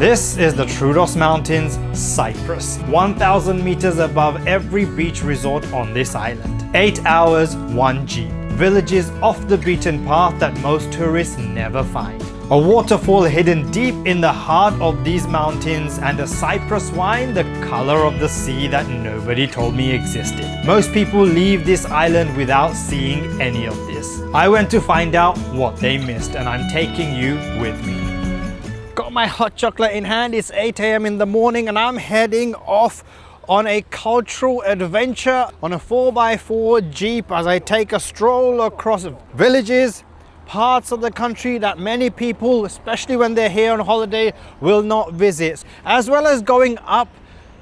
This is the Troodos Mountains Cyprus, 1,000 meters above every beach resort on this island. 8 hours, 1 jeep. Villages off the beaten path that most tourists never find. A waterfall hidden deep in the heart of these mountains, and a Cyprus wine the color of the sea that nobody told me existed. Most people leave this island without seeing any of this. I went to find out what they missed, and I'm taking you with me. Got my hot chocolate in hand. It's 8 a.m. in the morning and I'm heading off on a cultural adventure on a 4x4 jeep as I take a stroll across villages, parts of the country that many people, especially when they're here on holiday, will not visit, as well as going up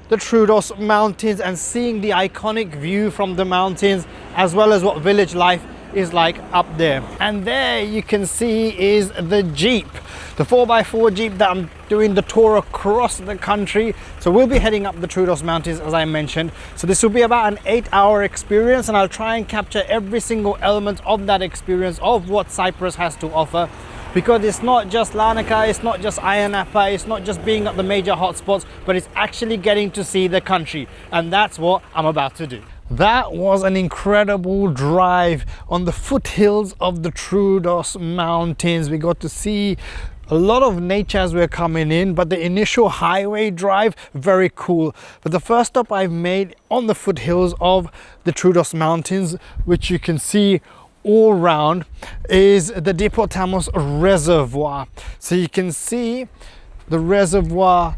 the Troodos Mountains and seeing the iconic view from the mountains, as well as what village life is like up there. And there you can see is the jeep, the 4x4 jeep that I'm doing the tour across the country. So we'll be heading up the Troodos Mountains, as I mentioned. So this will be about an 8-hour experience, and I'll try and capture every single element of that experience of what Cyprus has to offer, because it's not just Larnaca, it's not just Ayia Napa, it's not just being at the major hotspots, but it's actually getting to see the country, and that's what I'm about to do. That was an incredible drive on the foothills of the Troodos Mountains. We got to see a lot of nature as we're coming in, but the initial highway drive, very cool. But the first stop I've made on the foothills of the Troodos Mountains, which you can see all round, is the Dipotamos Reservoir. So you can see the reservoir.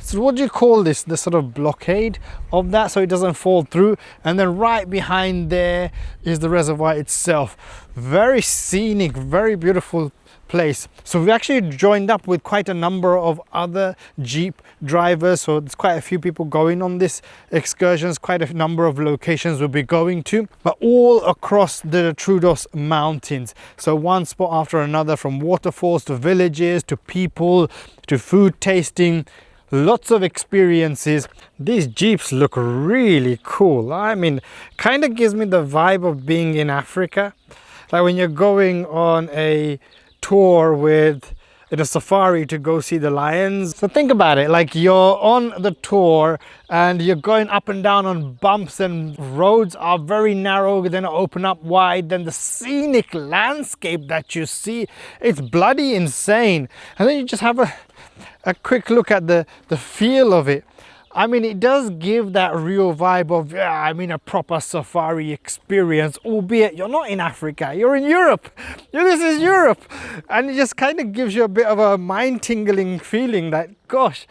So what do you call this? The sort of blockade of that, so it doesn't fall through. And then right behind there is the reservoir itself. Very scenic, very beautiful place. So we actually joined up with quite a number of other jeep drivers, so there's quite a few people going on this excursions, quite a number of locations we'll be going to, but all across the Troodos Mountains. So one spot after another, from waterfalls to villages to people to food tasting. Lots of experiences. These jeeps look really cool. I mean, kind of gives me the vibe of being in Africa, like when you're going on a tour in a safari to go see the lions. So think about it, like you're on the tour and you're going up and down on bumps, and roads are very narrow, then open up wide, then the scenic landscape that you see, it's bloody insane. And then you just have a quick look at the feel of it. I mean, it does give that real vibe of, yeah, I mean, a proper safari experience, albeit you're not in Africa, you're in Europe. This is Europe. And it just kind of gives you a bit of a mind-tingling feeling that, gosh,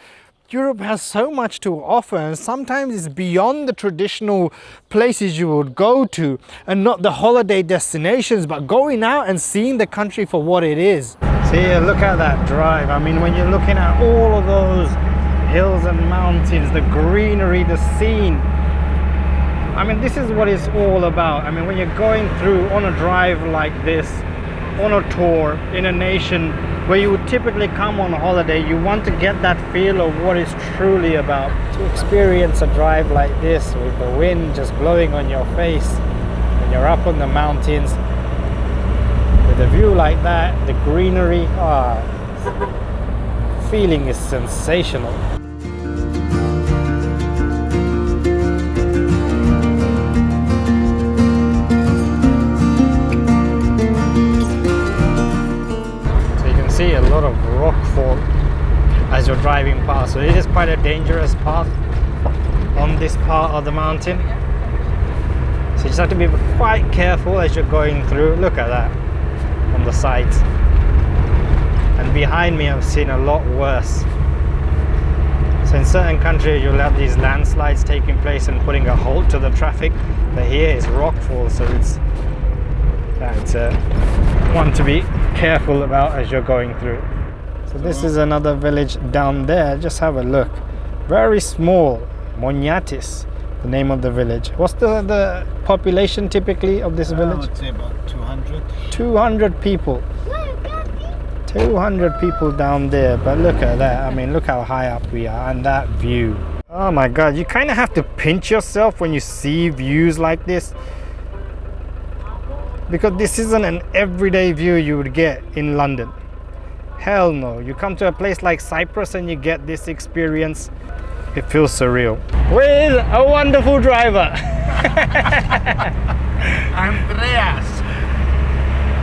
Europe has so much to offer, and sometimes it's beyond the traditional places you would go to, and not the holiday destinations, but going out and seeing the country for what it is. See, look at that drive. I mean, when you're looking at all of those hills and mountains, the greenery, the scene, I mean, this is what it's all about. I mean, when you're going through on a drive like this, on a tour in a nation where you would typically come on holiday, you want to get that feel of what it's truly about. To experience a drive like this with the wind just blowing on your face when you're up on the mountains, with a view like that, the greenery, feeling is sensational. So you can see a lot of rock fall as you're driving past. So it is quite a dangerous path on this part of the mountain. So you just have to be quite careful as you're going through. Look at that on the sides. And behind me I've seen a lot worse. So in certain countries you'll have these landslides taking place and putting a halt to the traffic, but here is rockfall, so it's one to be careful about as you're going through. So this is another village down there. Just have a look. Very small. Monyatis, the name of the village. What's the population typically of this village? I would say about 200. 200 people. 200 people down there, but look at that. I mean, look how high up we are, and that view. Oh my god, you kind of have to pinch yourself when you see views like this, because this isn't an everyday view you would get in London. Hell no. You come to a place like Cyprus and you get this experience. It feels surreal. With a wonderful driver. Andreas.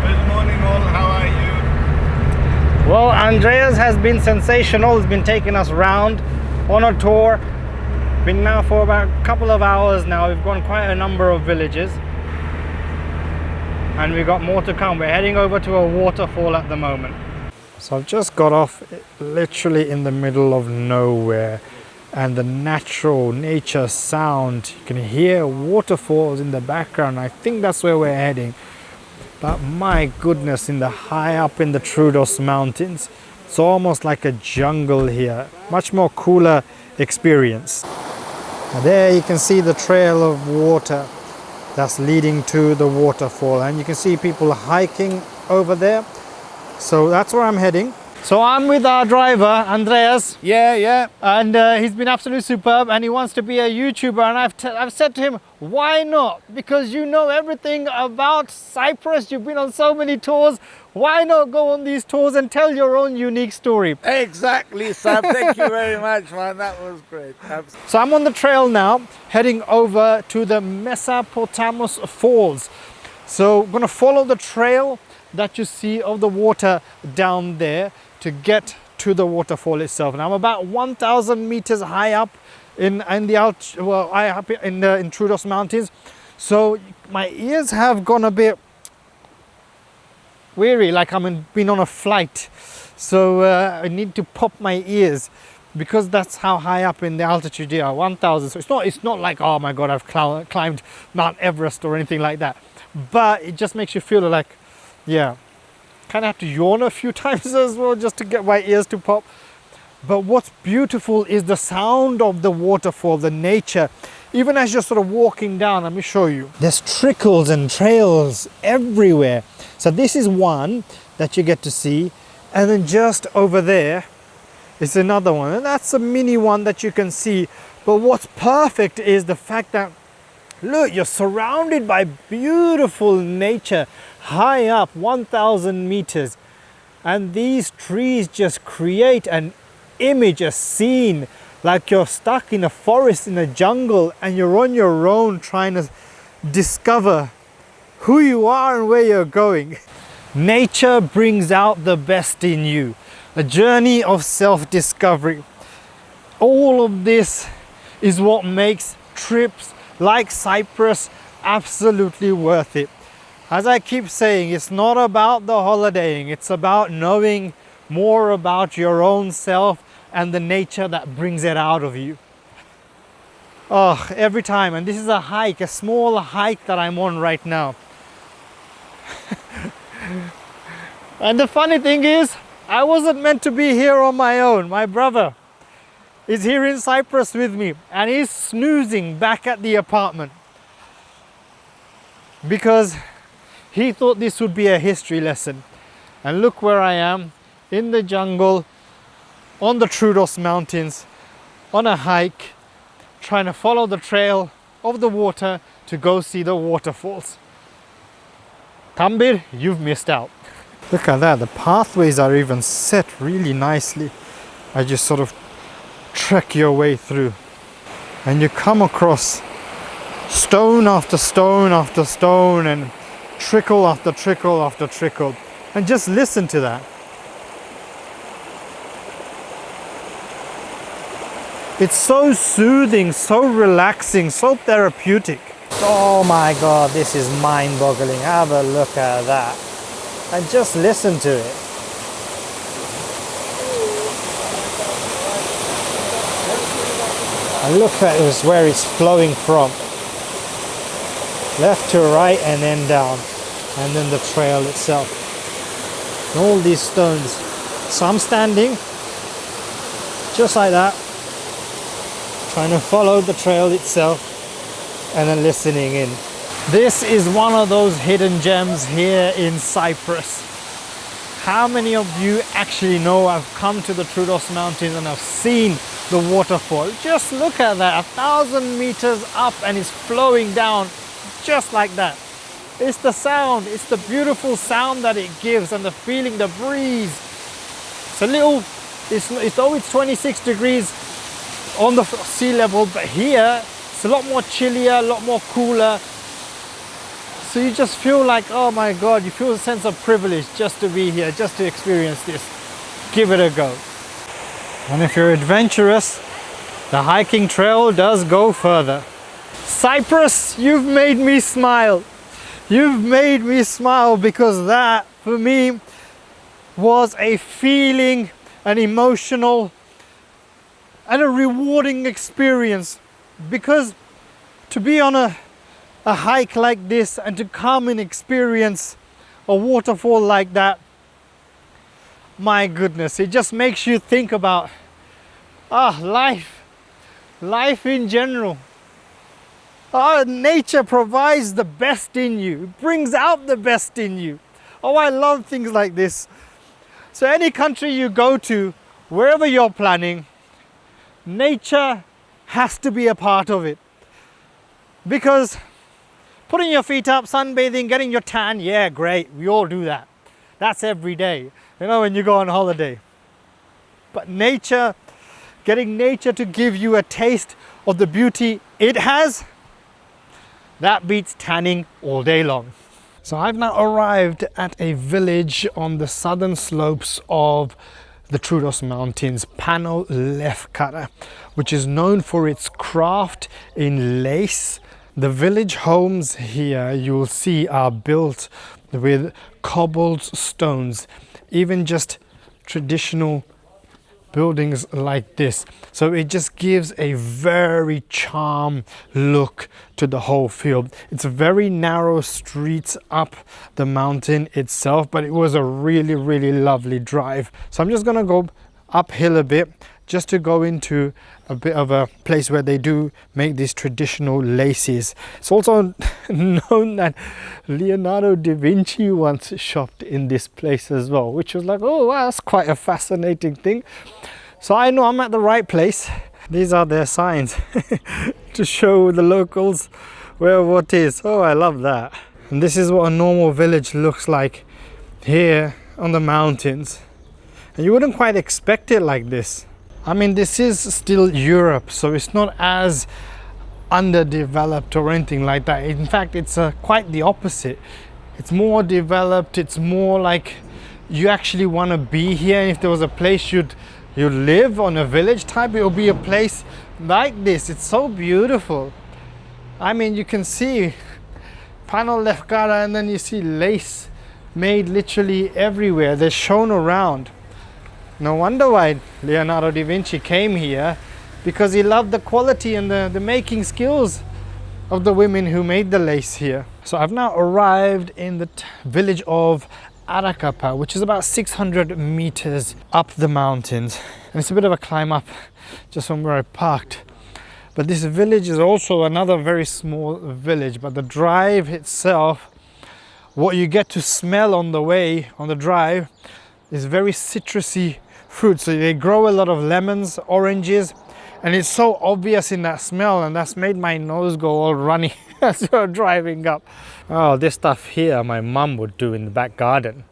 Good morning all, how are you? Well, Andreas has been sensational. He's been taking us round on a tour. Been now for about a couple of hours now. We've gone quite a number of villages. And we've got more to come. We're heading over to a waterfall at the moment. So I've just got off literally in the middle of nowhere. And the natural nature sound, you can hear waterfalls in the background. I think that's where we're heading. But my goodness, in the high up in the Troodos Mountains, it's almost like a jungle here. Much more cooler experience. Now there you can see the trail of water that's leading to the waterfall, and you can see people hiking over there. So that's where I'm heading. So I'm with our driver, Andreas. Yeah. And he's been absolutely superb, and he wants to be a YouTuber. And I've said to him, why not? Because you know everything about Cyprus. You've been on so many tours. Why not go on these tours and tell your own unique story? Exactly, Sam. Thank you very much, man. That was great. So I'm on the trail now, heading over to the Mesa Potamos Falls. So I'm going to follow the trail that you see of the water down there to get to the waterfall itself. And I'm about 1,000 meters high up in Troodos Mountains. So my ears have gone a bit weary, like been on a flight. So I need to pop my ears because that's how high up in the altitude they are, 1,000. So it's not like, oh my God, I've climbed Mount Everest or anything like that. But it just makes you feel like, yeah, kind of have to yawn a few times as well just to get my ears to pop. But what's beautiful is the sound of the waterfall, the nature. Even as you're sort of walking down, let me show you. There's trickles and trails everywhere. So this is one that you get to see. And then just over there is another one. And that's a mini one that you can see. But what's perfect is the fact that, look, you're surrounded by beautiful nature high up, 1,000 meters. And these trees just create an image, a scene, like you're stuck in a forest, in a jungle, and you're on your own trying to discover who you are and where you're going. Nature brings out the best in you. A journey of self-discovery. All of this is what makes trips like Cyprus absolutely worth it. As I keep saying, it's not about the holidaying, it's about knowing more about your own self and the nature that brings it out of you. Oh, every time. And this is a hike, a small hike that I'm on right now. And the funny thing is, I wasn't meant to be here on my own. My brother is here in Cyprus with me, and he's snoozing back at the apartment because he thought this would be a history lesson. And look where I am, in the jungle, on the Troodos Mountains, on a hike, trying to follow the trail of the water to go see the waterfalls. Tambir, you've missed out. Look at that, the pathways are even set really nicely. I just sort of trek your way through. And you come across stone after stone after stone and trickle after trickle after trickle. And just listen to that. It's so soothing, so relaxing, so therapeutic. Oh my God, this is mind-boggling. Have a look at that. And just listen to it. And look at this, where it's flowing from. Left to right and then down. And then the trail itself. And all these stones. So I'm standing just like that, trying to follow the trail itself and then listening in. This is one of those hidden gems here in Cyprus. How many of you actually know I've come to the Troodos Mountains and I've seen the waterfall? Just look at that, 1,000 meters up, and it's flowing down just like that. It's the sound, it's the beautiful sound that it gives, and the feeling, the breeze. It's a little, though it's 26 degrees on the sea level, but here it's a lot more chillier, a lot more cooler. So you just feel like, oh my God, you feel a sense of privilege just to be here, just to experience this. Give it a go. And if you're adventurous, the hiking trail does go further. Cyprus, you've made me smile. You've made me smile, because that, for me, was a feeling, an emotional, and a rewarding experience. Because to be on a hike like this and to come and experience a waterfall like that, my goodness, it just makes you think about life in general. Nature provides the best in you, it brings out the best in you. Oh, I love things like this. So any country you go to, wherever you're planning, nature has to be a part of it. Because putting your feet up, sunbathing, getting your tan, yeah, great, we all do that. That's every day, you know, when you go on holiday. But nature, getting nature to give you a taste of the beauty it has, that beats tanning all day long. So I've now arrived at a village on the southern slopes of the Troodos Mountains, Pano Lefkara, which is known for its craft in lace. The village homes here, you'll see, are built with cobbled stones, even just traditional buildings like this. So it just gives a very charm look to the whole field. It's very narrow streets up the mountain itself, but it was a really, really lovely drive. So I'm just gonna go uphill a bit just to go into a bit of a place where they do make these traditional laces. It's also known that Leonardo da Vinci once shopped in this place as well, which was like, oh wow, that's quite a fascinating thing. So I know I'm at the right place. These are their signs to show the locals where what is. Oh, I love that. And this is what a normal village looks like here on the mountains. And you wouldn't quite expect it like this. I mean, this is still Europe, so it's not as underdeveloped or anything like that. In fact, it's quite the opposite. It's more developed. It's more like you actually want to be here. And if there was a place you'd live on, a village type, it would be a place like this. It's so beautiful. I mean, you can see Pano Lefkara, and then you see lace made literally everywhere. They're shown around. No wonder why Leonardo da Vinci came here, because he loved the quality and the making skills of the women who made the lace here. So I've now arrived in the village of Arakapa, which is about 600 meters up the mountains. And it's a bit of a climb up just from where I parked. But this village is also another very small village, but the drive itself, what you get to smell on the way, on the drive, is very citrusy fruit. So they grow a lot of lemons, oranges, and it's so obvious in that smell, and that's made my nose go all runny as you're driving up. Oh, this stuff here my mum would do in the back garden.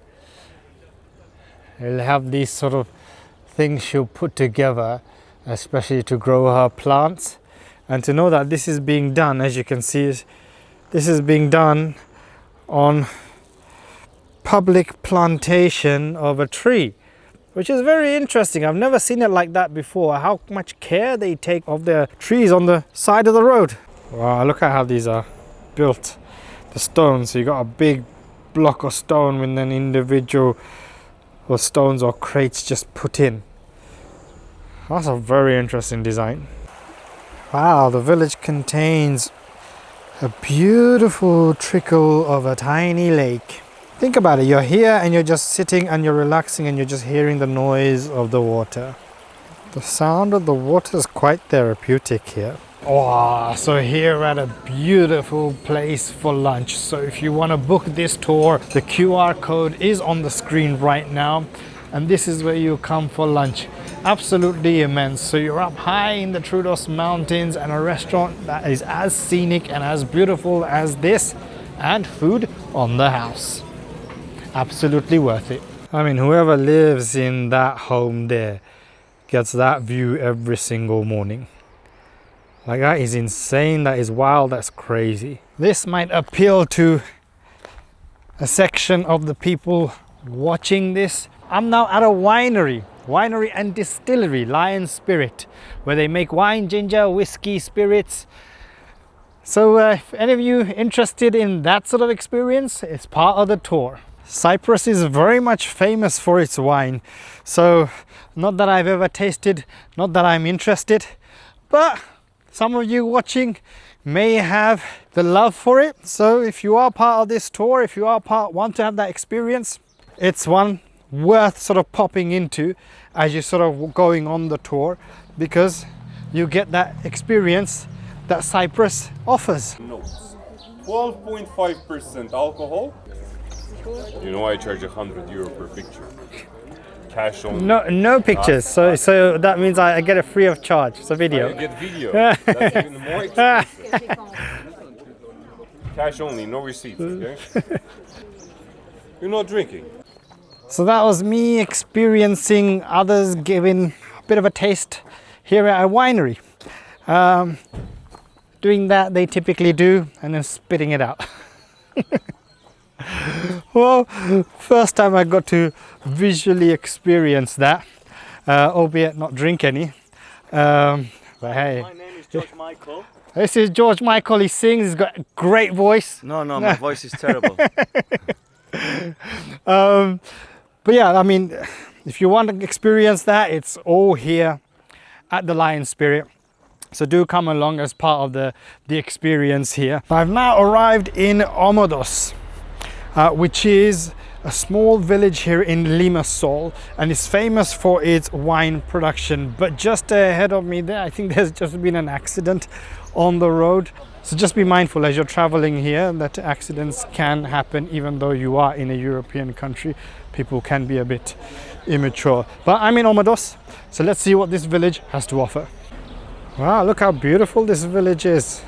She'll have these sort of things she'll put together, especially to grow her plants. And to know that this is being done, as you can see, this is being done on public plantation of a tree, which is very interesting. I've never seen it like that before, how much care they take of their trees on the side of the road. Wow, look at how these are built, the stones. So you got a big block of stone with an individual or stones or crates just put in. That's a very interesting design. Wow, the village contains a beautiful trickle of a tiny lake. Think about it, you're here and you're just sitting and you're relaxing and you're just hearing the noise of the water. The sound of the water is quite therapeutic here. Oh, so here we're at a beautiful place for lunch. So if you want to book this tour, the QR code is on the screen right now. And this is where you come for lunch. Absolutely immense. So you're up high in the Troodos Mountains, and a restaurant that is as scenic and as beautiful as this, and food on the house. Absolutely worth it. I mean, whoever lives in that home there gets that view every single morning. Like, that is insane, that is wild, that's crazy. This might appeal to a section of the people watching this. I'm now at a winery and distillery, Lion Spirit, where they make wine, ginger, whiskey, spirits. So if any of you interested in that sort of experience, it's part of the tour. Cyprus is very much famous for its wine. So not that I've ever tasted, not that I'm interested, but some of you watching may have the love for it. So if you are part of this tour, if you are want to have that experience, it's one worth sort of popping into as you're sort of going on the tour, because you get that experience that Cyprus offers. No, 12.5% alcohol. You know, I charge €100 per picture. Cash only. No pictures. So that means I get it free of charge. It's a video. I get video. That's even more expensive. Cash only, no receipts. Okay. You're not drinking. So that was me experiencing others giving a bit of a taste here at a winery. Doing that they typically do, and then spitting it out. Well, first time I got to visually experience that, albeit not drink any. But hey. My name is George Michael. This is George Michael. He sings, he's got a great voice. No, my voice is terrible. But yeah, I mean, if you want to experience that, it's all here at the Lion Spirit. So do come along as part of the experience here. I've now arrived in Omodos, which is a small village here in Limassol, and it's famous for its wine production. But just ahead of me there, I think there's just been an accident on the road. So just be mindful as you're traveling here that accidents can happen, even though you are in a European country. People can be a bit immature. But I'm in Omodos, so let's see what this village has to offer. Wow, look how beautiful this village is.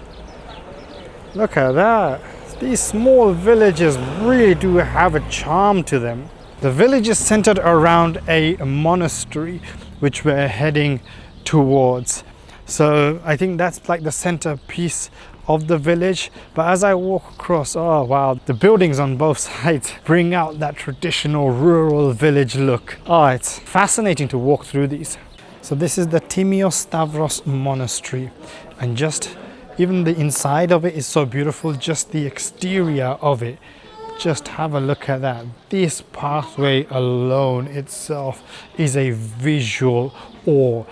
Look at that. These small villages really do have a charm to them. The village is centered around a monastery, which we're heading towards. So I think that's like the centerpiece of the village. But as I walk across, oh wow, the buildings on both sides bring out that traditional rural village look. Oh, it's fascinating to walk through these. So this is the Timios Stavros Monastery, and just even the inside of it is so beautiful, just the exterior of it. Just have a look at that. This pathway alone itself is a visual awe.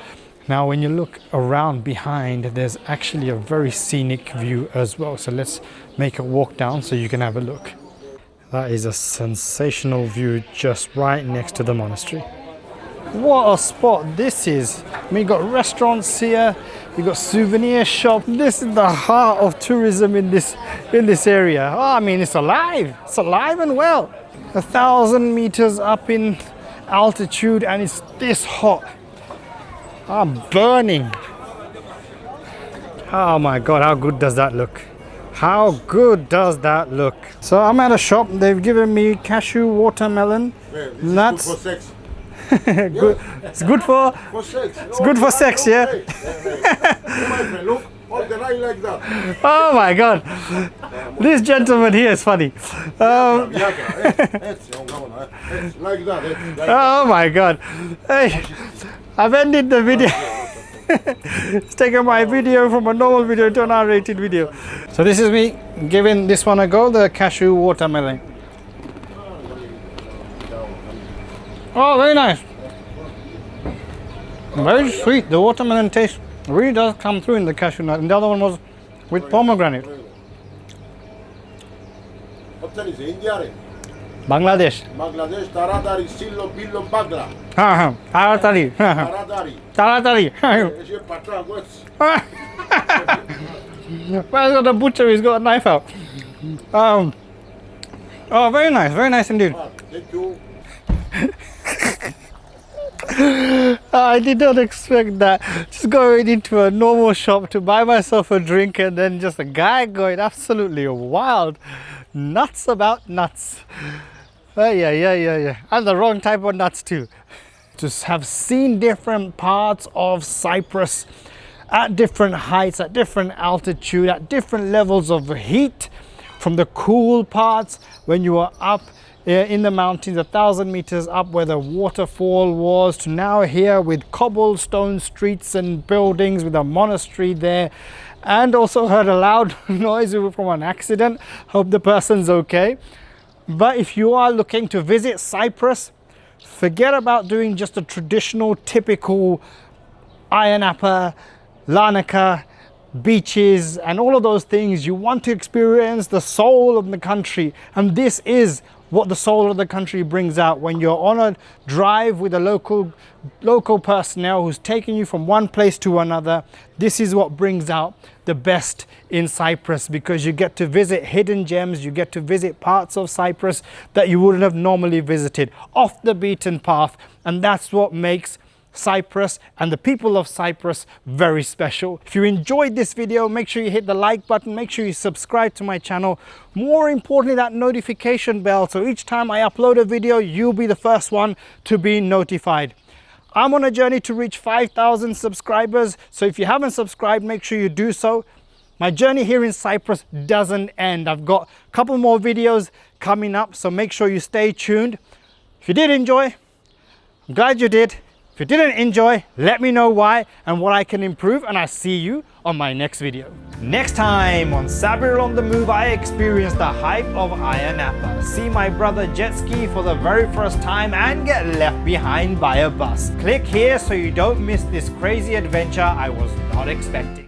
Now when you look around behind, there's actually a very scenic view as well. So let's make a walk down so you can have a look. That is a sensational view just right next to the monastery. What a spot this is. I mean, you've got restaurants here, you've got souvenir shop. This is the heart of tourism in this area. Oh, I mean, it's alive and well. 1,000 meters up in altitude, and it's this hot. I'm burning. Oh my God, how good does that look? How good does that look? So I'm at a shop, they've given me cashew watermelon nuts. For sex. Good. It's good for sex. It's good for sex, yeah. Look, all the night like that. Oh my God, this gentleman here is funny. Like that. Oh my God. Hey, I've ended the video. It's taken my video from a normal video to an R-rated video. So this is me giving this one a go, the cashew watermelon. Oh, very nice. Very sweet. The watermelon taste really does come through in the cashew nut. And the other one was with pomegranate. What is India? Bangladesh. Bangladesh, Taradari, Silo, Billo, Bagla. Taratari. Taradari. Well, he's got a butcher, he's got a knife out. Oh, very nice indeed. Thank you. I did not expect that. Just going into a normal shop to buy myself a drink, and then just a guy going absolutely wild. Nuts about nuts. Yeah. And the wrong type of nuts too. To have seen different parts of Cyprus at different heights, at different altitude, at different levels of heat, from the cool parts when you are up in the mountains 1,000 meters up where the waterfall was, to now here with cobblestone streets and buildings with a monastery there, and also heard a loud noise from an accident. Hope the person's okay. But if you are looking to visit Cyprus, forget about doing just a traditional typical Ayia Napa, Larnaca beaches and all of those things. You want to experience the soul of the country, and this is what the soul of the country brings out when you're on a drive with a local personnel who's taking you from one place to another. This is what brings out the best in Cyprus, because you get to visit hidden gems, you get to visit parts of Cyprus that you wouldn't have normally visited, off the beaten path, and that's what makes Cyprus and the people of Cyprus very special. If you enjoyed this video, make sure you hit the like button, make sure you subscribe to my channel. More importantly, that notification bell, so each time I upload a video, you'll be the first one to be notified. I'm on a journey to reach 5,000 subscribers, so if you haven't subscribed, make sure you do so. My journey here in Cyprus doesn't end. I've got a couple more videos coming up, so make sure you stay tuned. If you did enjoy, I'm glad you did. If you didn't enjoy, let me know why and what I can improve, and I'll see you on my next video. Next time on Sabirul on the Move, I experienced the hype of Ayia Napa, see my brother jet ski for the very first time and get left behind by a bus. Click here so you don't miss this crazy adventure I was not expecting.